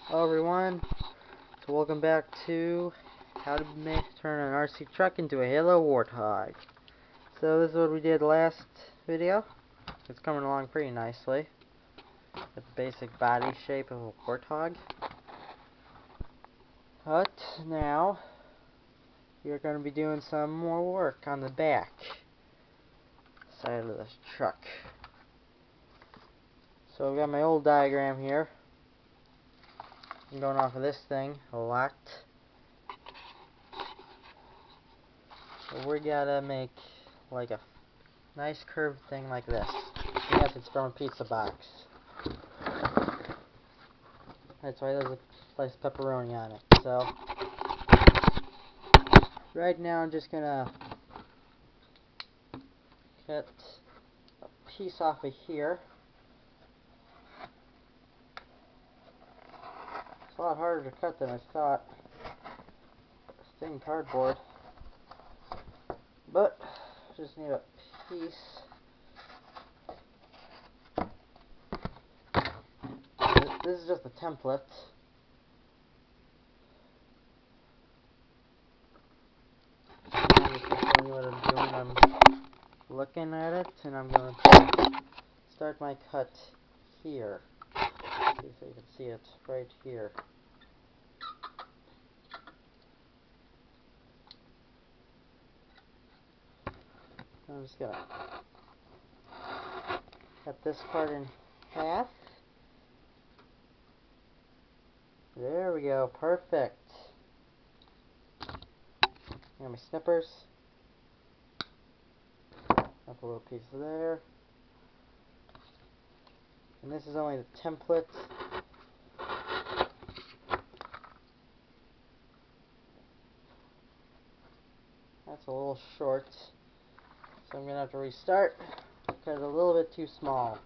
Hello everyone, so welcome back to how to turn an RC truck into a Halo Warthog. So this is what we did last video. It's coming along pretty nicely. Got the basic body shape of a Warthog. But now we're going to be doing some more work on the back side of this truck. So I've got my old diagram here. I'm going off of this thing a lot. So we gotta make like a nice curved thing like this. Yes, it's from a pizza box. That's why there's a sliced pepperoni on it. So right now I'm just gonna cut a piece off of here. It's a lot harder to cut than I thought. It's thin cardboard. But just need a piece. This is just a template. I'm just showing you what I'm doing. I'm looking at it, and I'm going to start my cut here. See so you can see it right here. I'm just gonna cut this part in half. There we go, perfect. Got my snippers. Up a little piece there. And this is only the template. That's a little short. So I'm going to have to restart because it's a little bit too small.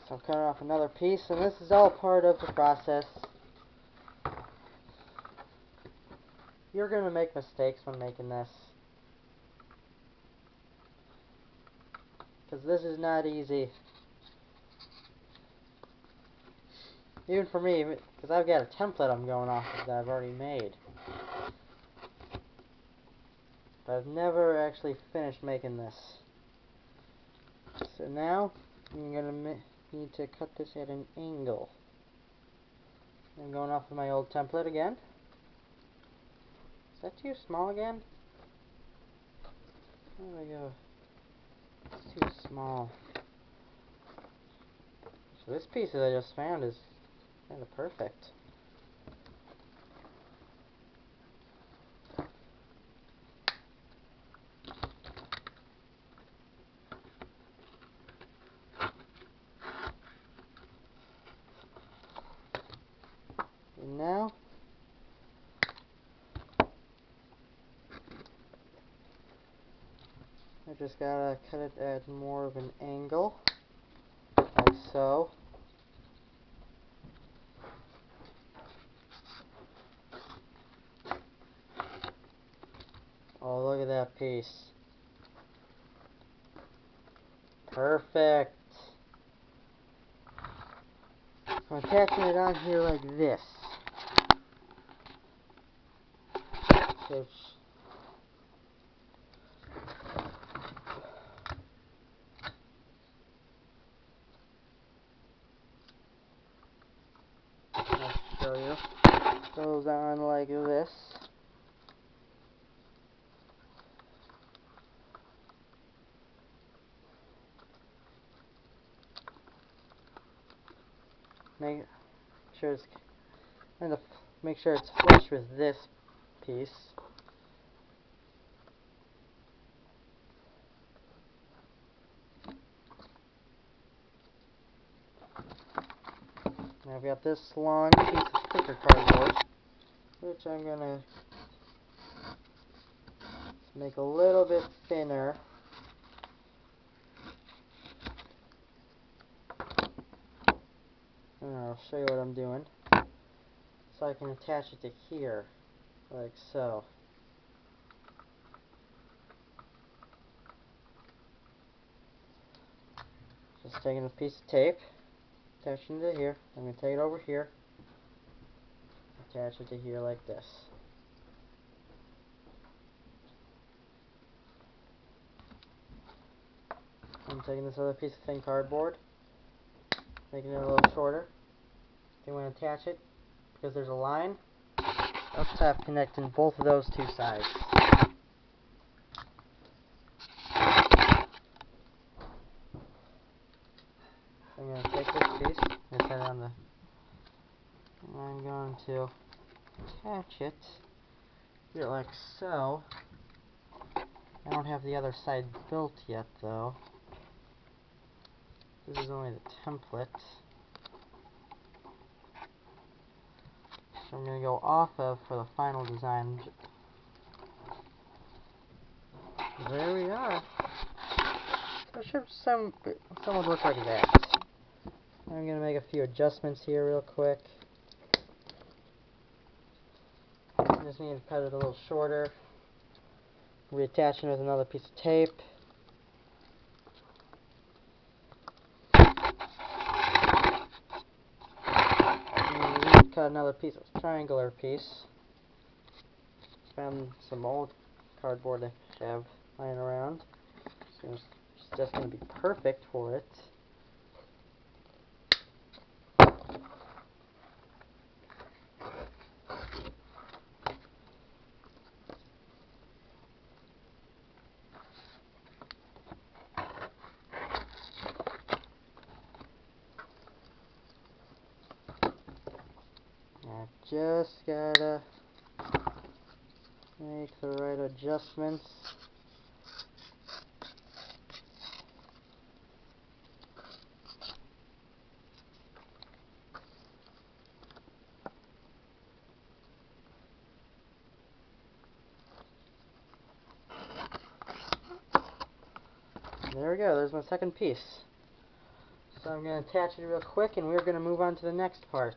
So I'm cutting off another piece, and this is all part of the process. You're going to make mistakes when making this, because this is not easy. Even for me, because I've got a template I'm going off of that I've already made. But I've never actually finished making this. So now, I'm going to need to cut this at an angle. I'm going off of my old template again. Is that too small again? There we go. It's too small. So this piece that I just found is kind of perfect. And now, I just gotta cut it at more of an angle, like so. Oh, look at that piece. Perfect. I'm attaching it on here like this. So I'll show you. Goes on like this. Make sure it's make sure it's flush with this piece. Now I've got this long piece of sticker cardboard, which I'm gonna make a little bit thinner. And I'll show you what I'm doing. So I can attach it to here, like so. Just taking a piece of tape, attaching it to here. I'm going to take it over here, attach it to here like this. I'm taking this other piece of thin cardboard, making it a little shorter. Then when I attach it, because there's a line up top connecting both of those two sides. I'm going to take this piece and set it on the, and I'm going to attach it here like so. I don't have the other side built yet though. This is only the template. So I'm going to go off of for the final design. There we are. So it should somewhat look like that. I'm going to make a few adjustments here real quick. I just need to cut it a little shorter. Reattaching with another piece of tape. Cut another piece of triangular piece. Found some old cardboard I have lying around. So it's just going to be perfect for it. I just gotta make the right adjustments. There we go, there's my second piece. So I'm going to attach it real quick and we're going to move on to the next part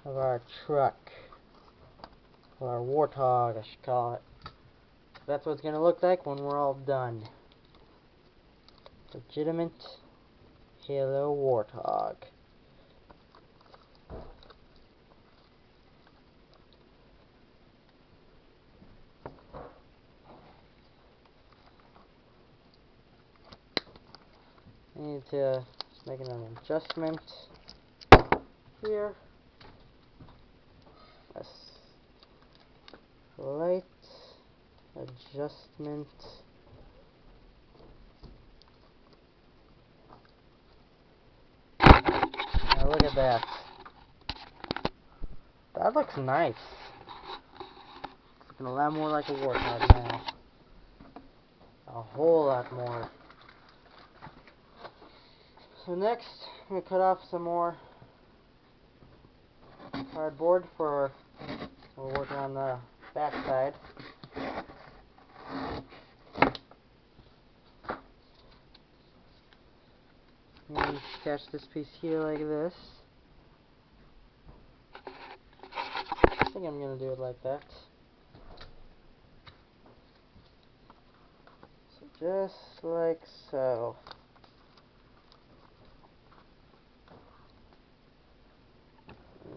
of our truck. Or our warthog, I should call it. That's what it's going to look like when we're all done. Legitimate Halo warthog. I need to make an adjustment here. A slight adjustment. Now look at that. That looks nice. It's looking a lot more like a warthog now. A whole lot more. So next, I'm going to cut off some more cardboard for we're working on the back side. And attach this piece here like this. I think I'm going to do it like that. So just like so.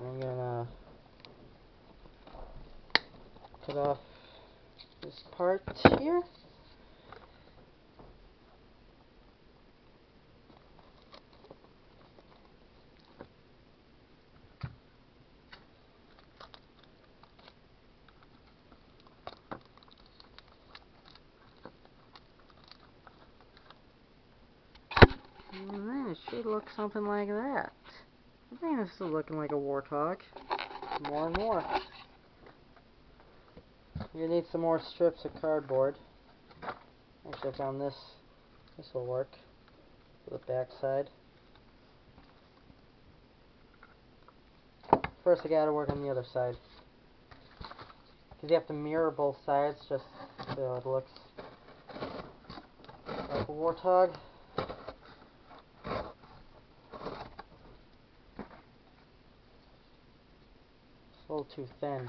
I'm gonna cut off this part here. And then it should look something like that. I think this is looking like a warthog. More and more. You need some more strips of cardboard. Actually, I found this. This will work for the back side. First, I gotta work on the other side. Because you have to mirror both sides just so it looks like a warthog. It's a little too thin.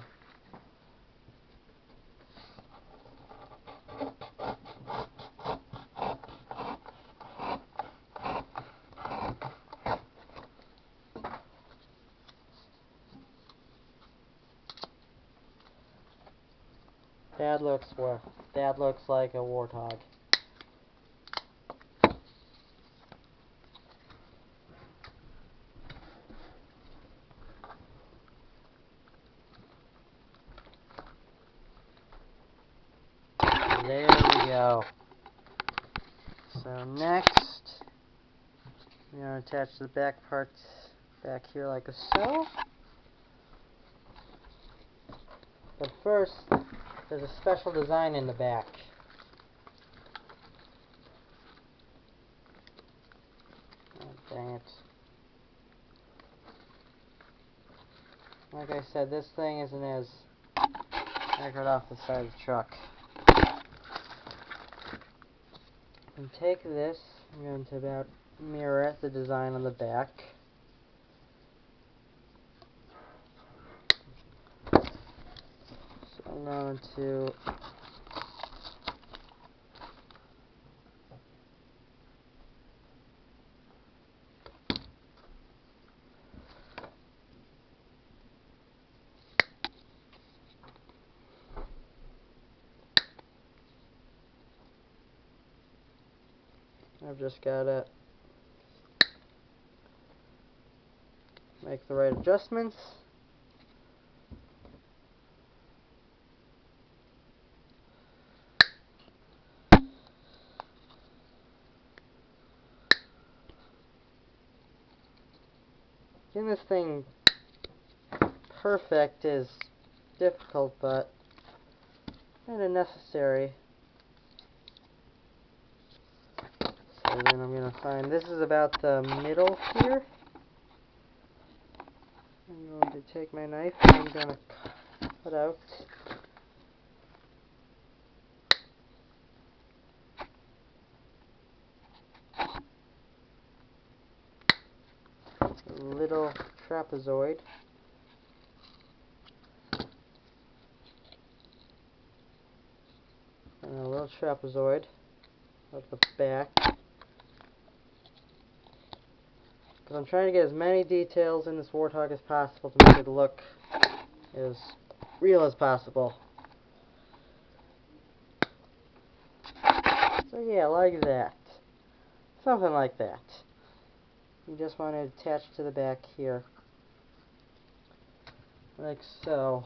That looks like a warthog. There we go. So next, I'm going to attach the back parts back here like so. But first, there's a special design in the back. Oh, dang it. Like I said, this thing isn't as accurate off the side of the truck. And take this, I'm going to about mirror the design on the back. So I'm going to I've just got to make the right adjustments. Getting this thing perfect is difficult, but kind of necessary. So then I'm going to find, this is about the middle here. I'm going to take my knife and I'm going to cut out a little trapezoid. And a little trapezoid at the back. Because I'm trying to get as many details in this warthog as possible to make it look as real as possible. So yeah, like that. Something like that. You just want to attach to the back here. Like so.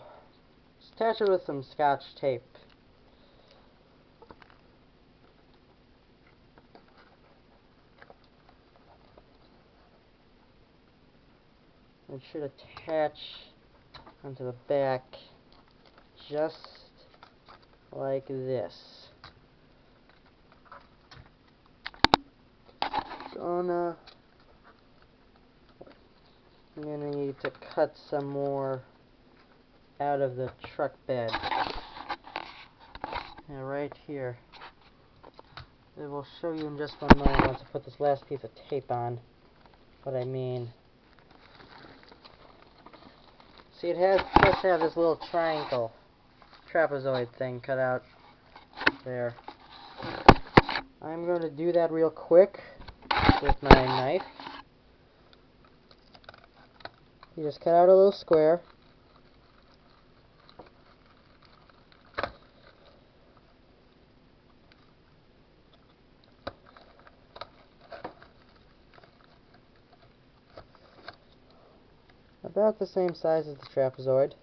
Just attach it with some Scotch tape. It should attach onto the back just like this. I'm gonna need to cut some more out of the truck bed. Yeah, right here. It will show you in just one moment once I put this last piece of tape on what I mean. See, it has supposed to have this little triangle, trapezoid thing cut out there. I'm going to do that real quick with my knife. You just cut out a little square. About the same size as the trapezoid.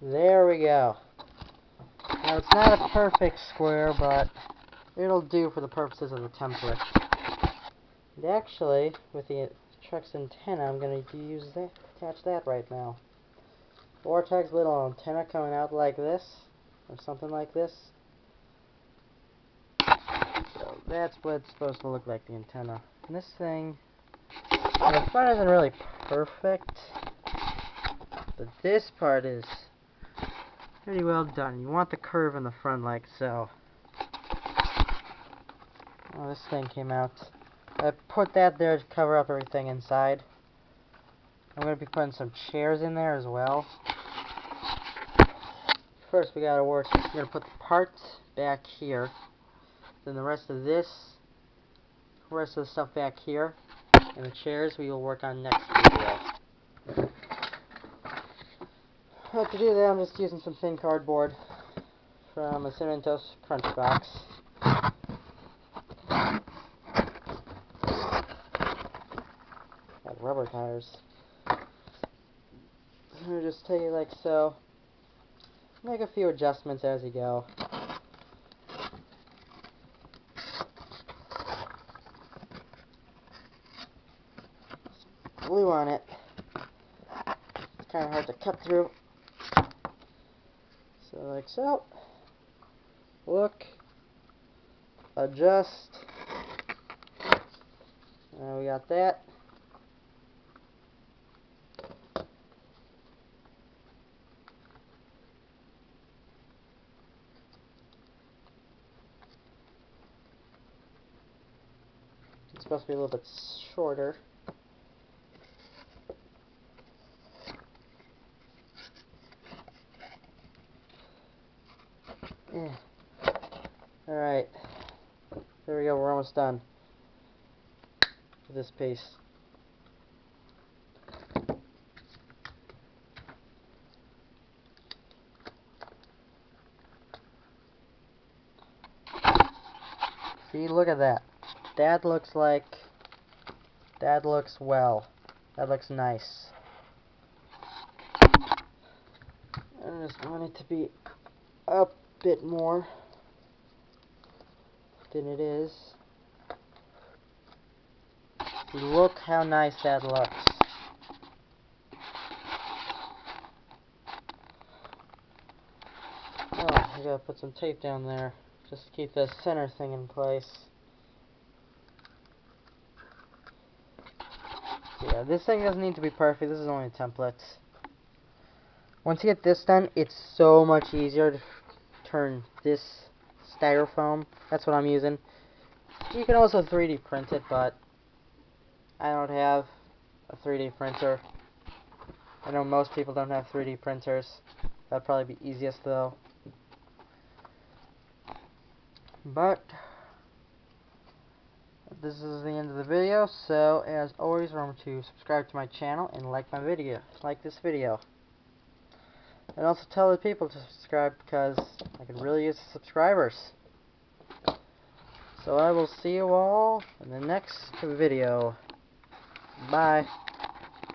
There we go. Now it's not a perfect square, but it'll do for the purposes of the template. And actually, with the truck's antenna, I'm going to use that, attach that right now. Warthog's little antenna coming out like this, or something like this. So that's what it's supposed to look like, the antenna. And this thing, the front isn't really perfect, but this part is pretty well done. You want the curve in the front like so. Oh, this thing came out I put that there to cover up everything inside. I'm going to be putting some chairs in there as well. First we gotta work, we're going to put the parts back here. Then the rest of the stuff back here. And the chairs we will work on next video. But to do that, I'm just using some thin cardboard from a Cinnamon Toast Crunch box. Got rubber tires. So just take it like so. Make a few adjustments as you go. Glue on it. It's kind of hard to cut through. So like so. Look. Adjust. We got that. It's supposed to be a little bit shorter. Yeah. Alright. There we go, we're almost done with this piece. See, look at that. That looks well. That looks nice. I just want it to be a bit more than it is. Look how nice that looks. Oh, I gotta put some tape down there just to keep the center thing in place. Yeah, this thing doesn't need to be perfect. This is only a template. Once you get this done, it's so much easier to turn this styrofoam. That's what I'm using. You can also 3D print it, but I don't have a 3D printer. I know most people don't have 3D printers. That'd probably be easiest though. But this is the end of the video, so as always, remember to subscribe to my channel and like this video. And also tell the people to subscribe because I could really use the subscribers. So I will see you all in the next video. Bye.